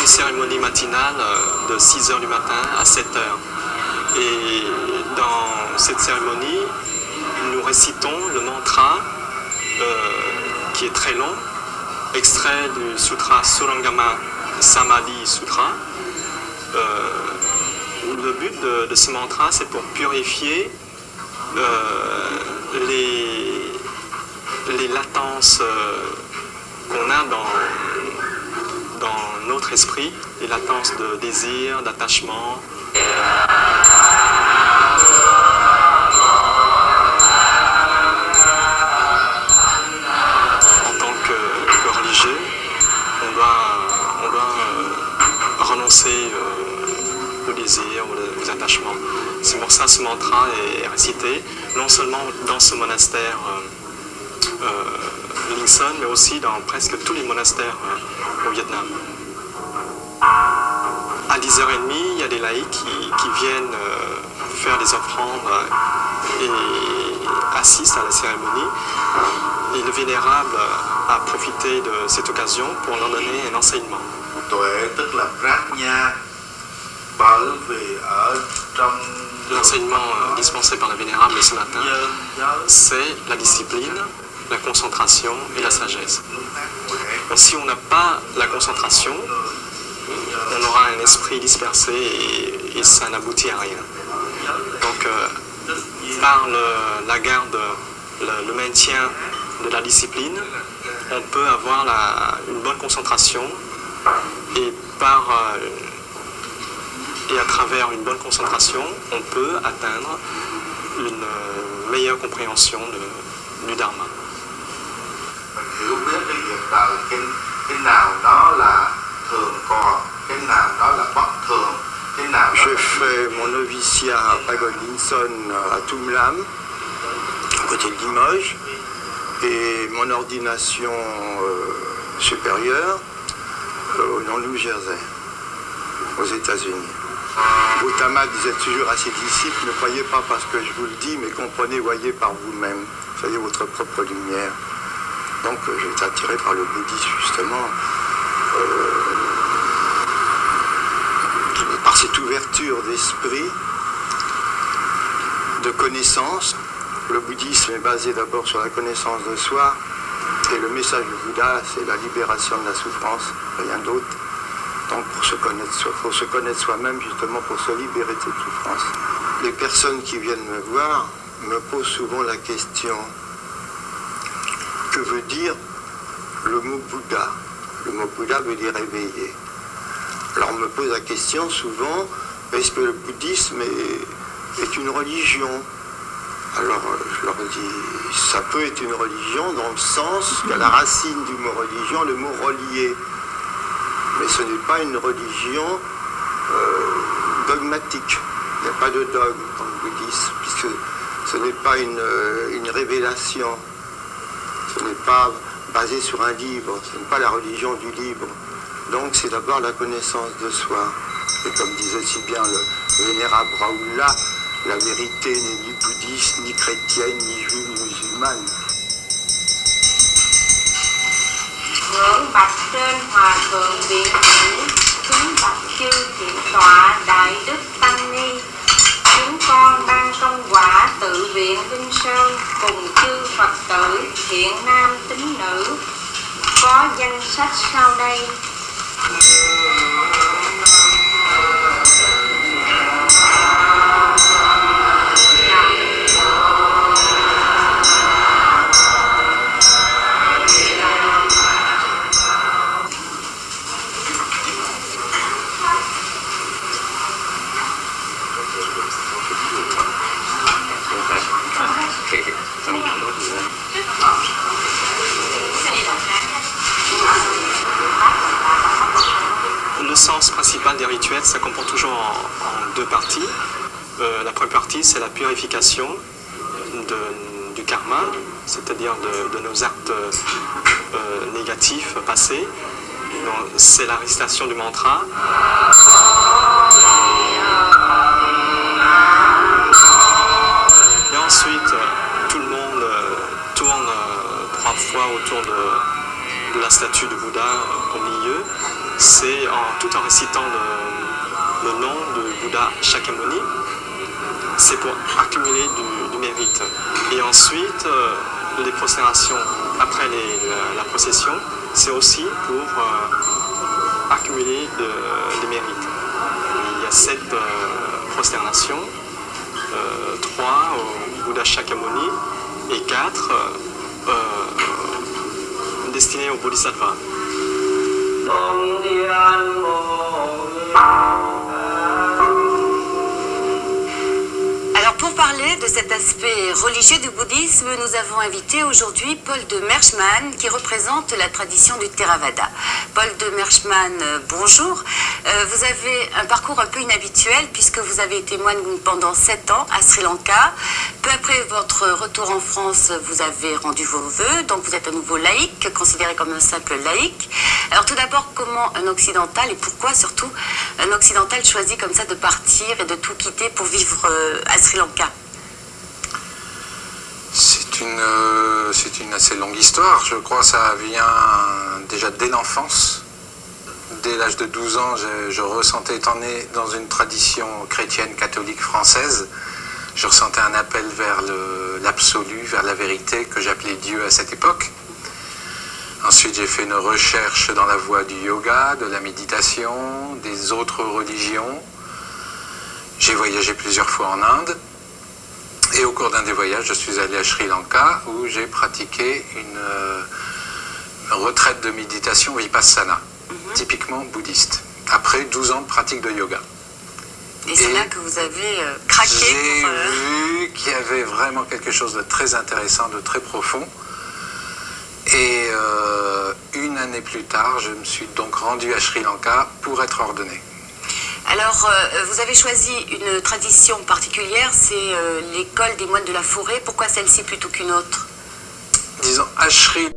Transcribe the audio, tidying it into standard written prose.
une cérémonie matinale de 6 h du matin à 7 h. Et dans cette cérémonie, nous récitons le mantra qui est très long, extrait du sutra Surangama Samadhi Sutra. Le but de ce mantra, c'est pour purifier les latences qu'on a dans notre esprit, les latences de désir, d'attachement. En tant que religieux, on doit renoncer au désir, aux attachements. C'est pour ça que ce mantra est récité, non seulement dans ce monastère Lingson, mais aussi dans presque tous les monastères au Vietnam. À 10h30, il y a des laïcs qui viennent faire des offrandes et assistent à la cérémonie. Et le vénérable a profité de cette occasion pour leur donner un enseignement. L'enseignement dispensé par le vénérable ce matin, c'est la discipline, la concentration et la sagesse. Et si on n'a pas la concentration, on aura un esprit dispersé et ça n'aboutit à rien. Donc, par la garde, le maintien de la discipline, on peut avoir une bonne concentration et à travers une bonne concentration, on peut atteindre une meilleure compréhension du Dharma. J'ai fait mon noviciat à Pagoda Lingson à Tumlam, à côté de Limoges, et mon ordination supérieure dans le New Jersey, aux États-Unis. Gautama disait toujours à ses disciples, ne croyez pas parce que je vous le dis, mais comprenez, voyez par vous-même, soyez votre propre lumière. Donc j'ai été attiré par le bouddhisme justement, par cette ouverture d'esprit, de connaissance. Le bouddhisme est basé d'abord sur la connaissance de soi, et le message du Bouddha, c'est la libération de la souffrance, rien d'autre. Donc pour se connaître soi-même, justement pour se libérer de cette souffrance. Les personnes qui viennent me voir me posent souvent la question, que veut dire le mot Bouddha? Le mot Bouddha veut dire éveillé. Alors on me pose la question souvent, est-ce que le bouddhisme est une religion? Alors je leur dis, ça peut être une religion dans le sens qu'à la racine du mot religion, le mot relier. Mais ce n'est pas une religion dogmatique. Il n'y a pas de dogme dans le bouddhisme, puisque ce n'est pas une révélation. Ce n'est pas basé sur un livre, ce n'est pas la religion du livre. Donc c'est d'abord la connaissance de soi. Et comme disait si bien le vénérable Raoula, la vérité n'est ni bouddhiste, ni chrétienne, ni juive, ni musulmane. Ngưỡng bạch trên hòa thượng viện chủ, kính bạch chư thiện tọa đại đức tăng ni. Chúng con đang công quả tự viện Vinh Sơn cùng chư Phật tử thiện nam tín nữ. Có danh sách sau đây. Le sens principal des rituels, ça comporte toujours en deux parties. La première partie, c'est la purification du karma, c'est-à-dire de nos actes négatifs passés. C'est la récitation du mantra. Et ensuite, tout le monde tourne 3 fois autour de la statue de Bouddha au milieu, c'est tout en récitant le nom de Bouddha Shakyamuni, c'est pour accumuler du mérite. Et ensuite, les prosternations après la procession, c'est aussi pour accumuler des mérites. Il y a 7 prosternations, 3 au Bouddha Shakyamuni et 4 destinées au Bodhisattva. Alors pour parler de cet aspect religieux du bouddhisme, nous avons invité aujourd'hui Paul de Merschmann qui représente la tradition du Theravada. Paul de Merschmann, bonjour. Vous avez un parcours un peu inhabituel puisque vous avez été moine pendant 7 ans à Sri Lanka. Peu après votre retour en France, vous avez rendu vos vœux, donc vous êtes à nouveau laïque, considéré comme un simple laïque. Alors tout d'abord, comment un occidental et pourquoi surtout un occidental choisit comme ça de partir et de tout quitter pour vivre à Sri Lanka? C'est une assez longue histoire. Je crois que ça vient déjà dès l'enfance. Dès l'âge de 12 ans, je ressentais, étant né dans une tradition chrétienne catholique française, je ressentais un appel vers l'absolu, vers la vérité que j'appelais Dieu à cette époque. Ensuite, j'ai fait une recherche dans la voie du yoga, de la méditation, des autres religions. J'ai voyagé plusieurs fois en Inde. Et au cours d'un des voyages, je suis allé à Sri Lanka où j'ai pratiqué une retraite de méditation vipassana, typiquement bouddhiste, après 12 ans de pratique de yoga. Et c'est là que vous avez craqué. J'ai vu qu'il y avait vraiment quelque chose de très intéressant, de très profond. Et une année plus tard, je me suis donc rendu à Sri Lanka pour être ordonné. Alors, vous avez choisi une tradition particulière, c'est l'école des moines de la forêt. Pourquoi celle-ci plutôt qu'une autre? Disons, à Sri